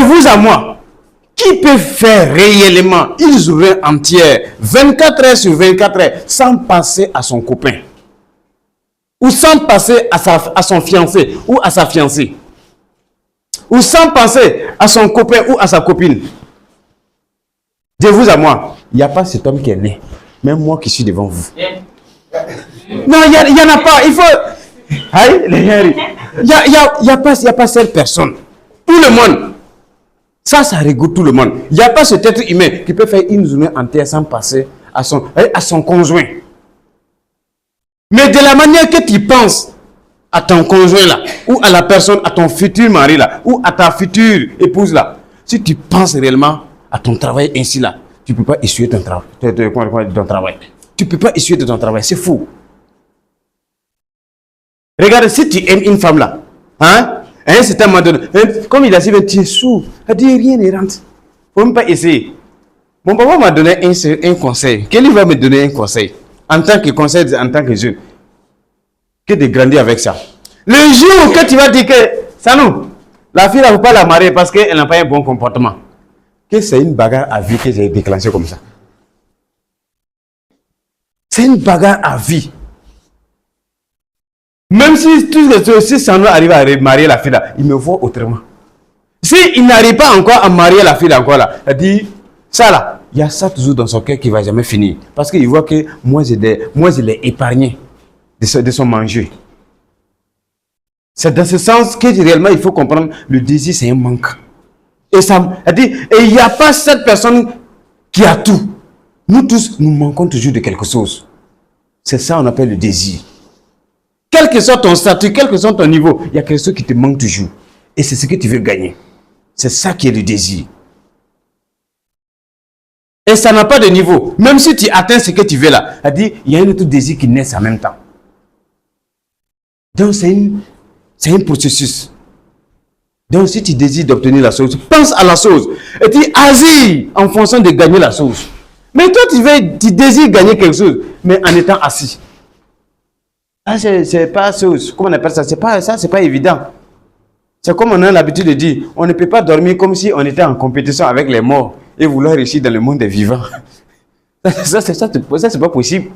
vous à moi, qui peut faire réellement une journée entière, 24 heures sur 24 heures, sans passer à son copain? Ou sans passer à son fiancé ou à sa fiancée? Ou sans penser à son copain ou à sa copine? De vous à moi, il n'y a pas cet homme qui est né. Même moi qui suis devant vous. Non, il n'y en a pas. Il faut... Il n'y a pas cette personne. Tout le monde. Ça regoute tout le monde. Il n'y a pas cet être humain qui peut faire une journée entière sans passer à son conjoint. Mais de la manière que tu penses à ton conjoint là, ou à la personne, à ton futur mari là, ou à ta future épouse là, si tu penses réellement à ton travail ainsi là, tu ne peux pas essuyer ton travail. Tu ne peux pas essuyer de ton travail, c'est fou. Regarde, si tu aimes une femme là, hein, à un certain moment donné, comme il a dit, tu es sourd, elle dit rien ne rentre. Il ne faut même pas essayer. Mon papa m'a donné un conseil. Quel va me donner un conseil en tant que conseil, en tant que jeune? Que de grandir avec ça. Le jour que tu vas dire que, Sanou, la fille, il ne faut pas la marier parce qu'elle n'a pas un bon comportement. Que c'est une bagarre à vie que j'ai déclenchée comme ça. C'est une bagarre à vie. Même si Sanou arrive à marier la fille là, il me voit autrement. S'il n'arrive pas encore à marier la fille encore là, il dit, ça là, il y a ça toujours dans son cœur qui ne va jamais finir. Parce qu'il voit que moi je l'ai épargné de son manger. C'est dans ce sens que réellement il faut comprendre, le désir c'est un manque. Et ça, elle dit, et il n'y a pas cette personne qui a tout. Nous tous, nous manquons toujours de quelque chose. C'est ça qu'on appelle le désir. Quel que soit ton statut, quel que soit ton niveau, il y a quelque chose qui te manque toujours. Et c'est ce que tu veux gagner. C'est ça qui est le désir. Et ça n'a pas de niveau. Même si tu atteins ce que tu veux là, elle dit, il y a un autre désir qui naît en même temps. Donc c'est un processus. Donc si tu désires d'obtenir la chose, pense à la chose. Et tu agis en fonction de gagner la chose. Mais toi tu désires gagner quelque chose, mais en étant assis. Ah, c'est pas chose. Comment on appelle ça? C'est pas évident. C'est comme on a l'habitude de dire, on ne peut pas dormir comme si on était en compétition avec les morts et vouloir réussir dans le monde des vivants. Ça c'est pas possible.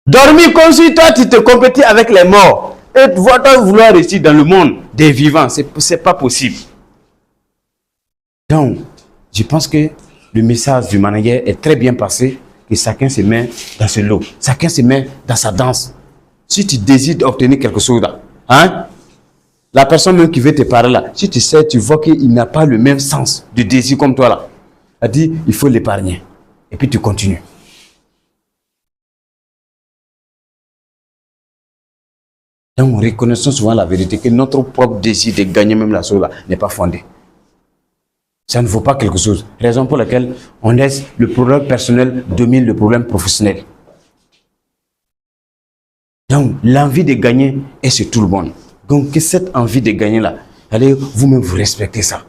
Dormir comme si toi tu te compétis avec les morts et toi vouloir réussir dans le monde des vivants, c'est pas possible. Donc, je pense que le message du manager est très bien passé, que chacun se met dans ce lot, chacun se met dans sa danse. Si tu désires obtenir quelque chose là, hein, la personne même qui veut te parler là, si tu sais, tu vois qu'il n'a pas le même sens de désir comme toi là, elle dit, il faut l'épargner. Et puis tu continues. Donc, reconnaissons souvent la vérité que notre propre désir de gagner même la chose là n'est pas fondé. Ça ne vaut pas quelque chose. Raison pour laquelle on laisse le problème personnel dominer le problème professionnel. Donc, l'envie de gagner est sur tout le monde. Donc, que cette envie de gagner là, allez, vous-même vous respectez ça.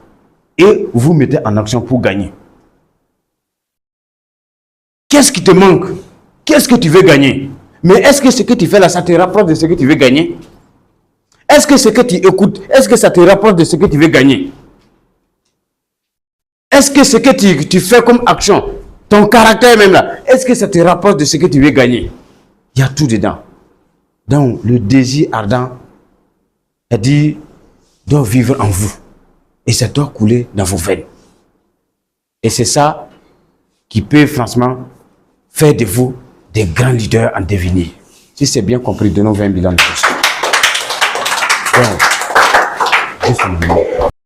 Et vous mettez en action pour gagner. Qu'est-ce qui te manque? Qu'est-ce que tu veux gagner? Mais est-ce que ce que tu fais là, ça te rapproche de ce que tu veux gagner? Est-ce que ce que tu écoutes, est-ce que ça te rapproche de ce que tu veux gagner? Est-ce que ce que tu fais comme action, ton caractère même là, est-ce que ça te rapproche de ce que tu veux gagner? Il y a tout dedans. Donc, le désir ardent, elle dit, doit vivre en vous. Et ça doit couler dans vos veines. Et c'est ça qui peut, franchement, faire de vous des grands leaders en devenir. Si c'est bien compris, donnons 20 000 ans de plus.